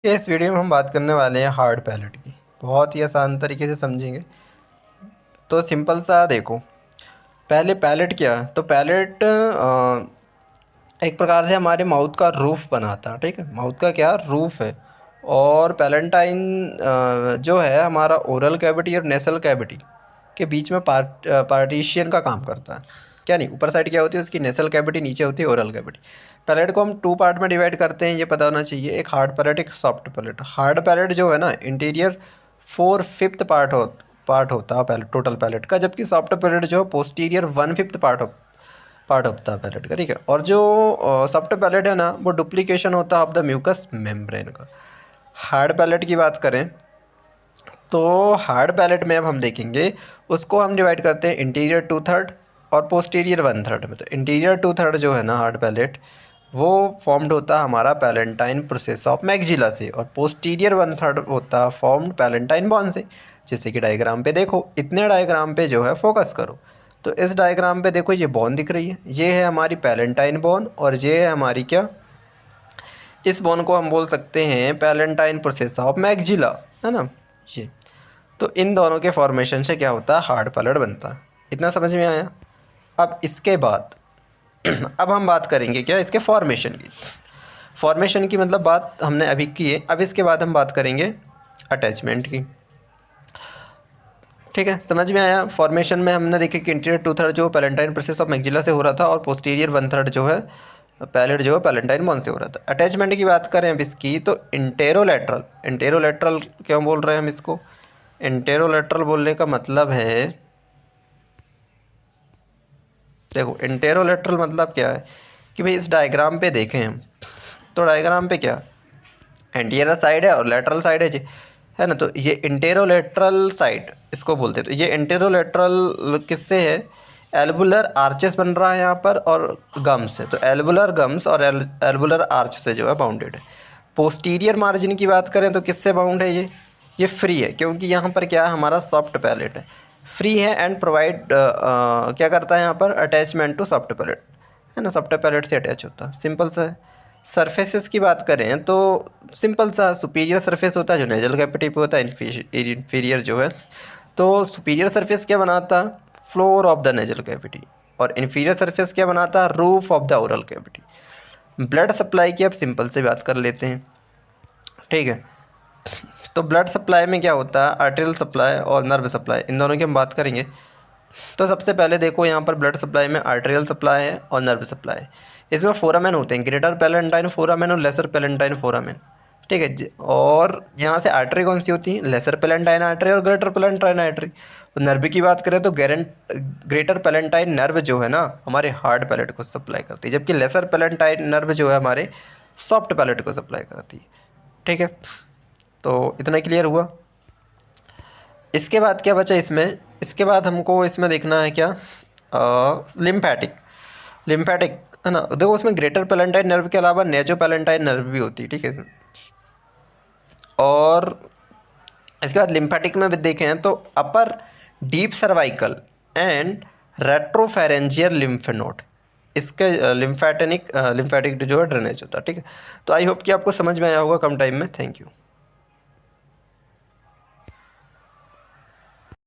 इस वीडियो में हम बात करने वाले हैं हार्ड पैलेट की। बहुत ही आसान तरीके से समझेंगे। तो सिंपल सा देखो, पहले पैलेट क्या है। तो पैलेट एक प्रकार से हमारे माउथ का रूफ बनाता है। ठीक है, माउथ का क्या रूफ है। और पैलेंटाइन जो है हमारा ओरल कैविटी और नेसल कैविटी के बीच में पार्टीशियन का काम करता है। क्या नहीं, ऊपर साइड क्या होती है उसकी नेसल कैविटी, नीचे होती है ओरल कैविटी। पैलेट को हम टू पार्ट में डिवाइड करते हैं, ये पता होना चाहिए। एक हार्ड पैलेट, एक सॉफ्ट पैलेट। हार्ड पैलेट जो है ना, इंटीरियर 4/5 पार्ट होता है पैलेट, टोटल पैलेट का। जबकि सॉफ्ट पैलेट जो पोस्टीरियर 1/5 पार्ट होता है पैलेट का। ठीक है, और जो सॉफ्ट पैलेट है ना, वो डुप्लीकेशन होता है ऑफ द म्यूकस मेम्ब्रेन का। हार्ड पैलेट की बात करें तो हार्ड पैलेट में अब हम देखेंगे, उसको हम डिवाइड करते हैं इंटीरियर 2/3 और पोस्टीरियर 1/3 में। तो इंटीरियर 2/3 जो है ना हार्ड पैलेट, वो फॉर्म्ड होता है हमारा पैलेंटाइन प्रोसेस ऑफ मैक्सिला से, और पोस्टीरियर 1/3 होता है फॉर्म्ड पैलेंटाइन बॉन से। जैसे कि डायग्राम पे देखो, इतने डायग्राम पे जो है फोकस करो। तो इस डायग्राम पे देखो, ये बॉन दिख रही है, ये है हमारी पैलेंटाइन बॉन, और ये है हमारी क्या, इस बॉन को हम बोल सकते हैं पैलेंटाइन प्रोसेस ऑफ मैक्सिला, है ना ये। तो इन दोनों के फॉर्मेशन से क्या होता है, हार्ड पैलेट बनता है। इतना समझ में आया। अब इसके बाद अब हम बात करेंगे क्या, इसके फॉर्मेशन की मतलब बात हमने अभी की है। अब इसके बाद हम बात करेंगे अटैचमेंट की। ठीक है, समझ में आया। फॉर्मेशन में हमने देखा कि इंटीरियर 2/3 जो पैलेंटाइन प्रोसेस ऑफ मैक्सिला से हो रहा था, और पोस्टीरियर 1/3 जो है पैलेट जो है पैलेंटाइन बॉन से हो रहा था। अटैचमेंट की बात करें अब इसकी, तो इंटेरोलेटरल क्यों बोल रहे हैं हम इसको। इंटेरोलेटरल बोलने का मतलब है, देखो इंटेरोलेटरल मतलब क्या है कि भाई इस डायग्राम पे देखें हम, तो डायग्राम पे क्या एंटीरियर साइड है और लेटरल साइड है जी, है ना। तो ये इंटेरोलेटरल साइड इसको बोलते हैं। तो ये इंटेरोलेटरल किससे है, एल्बुलर आर्चेस बन रहा है यहाँ पर, और गम्स है। तो एल्बुलर गम्स और एल्बुलर आर्च से जो है बाउंडेड है। पोस्टीरियर मार्जिन की बात करें तो किससे बाउंड है ये फ्री है, क्योंकि यहाँ पर क्या है, हमारा सॉफ्ट पैलेट है, फ्री है, एंड प्रोवाइड क्या करता है यहाँ पर, अटैचमेंट टू सॉफ्ट पैलेट, है ना। सॉफ्ट पैलेट से अटैच होता है, सिंपल सा है। सरफेसेस की बात करें तो सिंपल सा, सुपीरियर सरफेस होता है जो नेजल कैविटी पे होता है, इन्फीरियर जो है। तो सुपीरियर सरफेस क्या बनाता है, floor of the nasal cavity, और इन्फीरियर सरफेस क्या बनाता है, roof of the oral cavity. Blood supply की अब सिंपल से बात कर लेते हैं। ठीक है, तो ब्लड सप्लाई में क्या होता है, आर्टेरियल सप्लाई और नर्व सप्लाई, इन दोनों की हम बात करेंगे। तो सबसे पहले देखो, यहाँ पर ब्लड सप्लाई में आर्टेरियल सप्लाई है और नर्व सप्लाई है। इसमें फोरामेन होते हैं, ग्रेटर पैलेंटाइन फोरामेन और लेसर पैलेंटाइन फोरामेन। ठीक है और यहाँ से आर्टरी कौन सी होती है, लेसर पैलेंटाइन आर्टरी और ग्रेटर पैलेंटाइन आर्टरी। तो नर्व की बात करें तो ग्रेटर पैलेंटाइन नर्व जो है ना, हमारे हार्ड पैलेट को सप्लाई करती है, जबकि लेसर पैलेंटाइन नर्व जो है हमारे सॉफ्ट पैलेट को सप्लाई करती है। ठीक है, तो इतना क्लियर हुआ। इसके बाद क्या बचा इसमें, इसके बाद हमको इसमें देखना है क्या, लिम्फेटिक। लिम्फेटिक है ना, देखो उसमें ग्रेटर पैलेंटाइन नर्व के अलावा नेजो पैलेंटाइन नर्व भी होती है। ठीक है, और इसके बाद लिम्फेटिक में भी देखें तो upper deep cervical and retropharyngeal lymph node, इसके लिम्फेटिक जो है ड्रेनेज होता है। ठीक है, तो आई होप कि आपको समझ में आया होगा कम टाइम में। Thank you.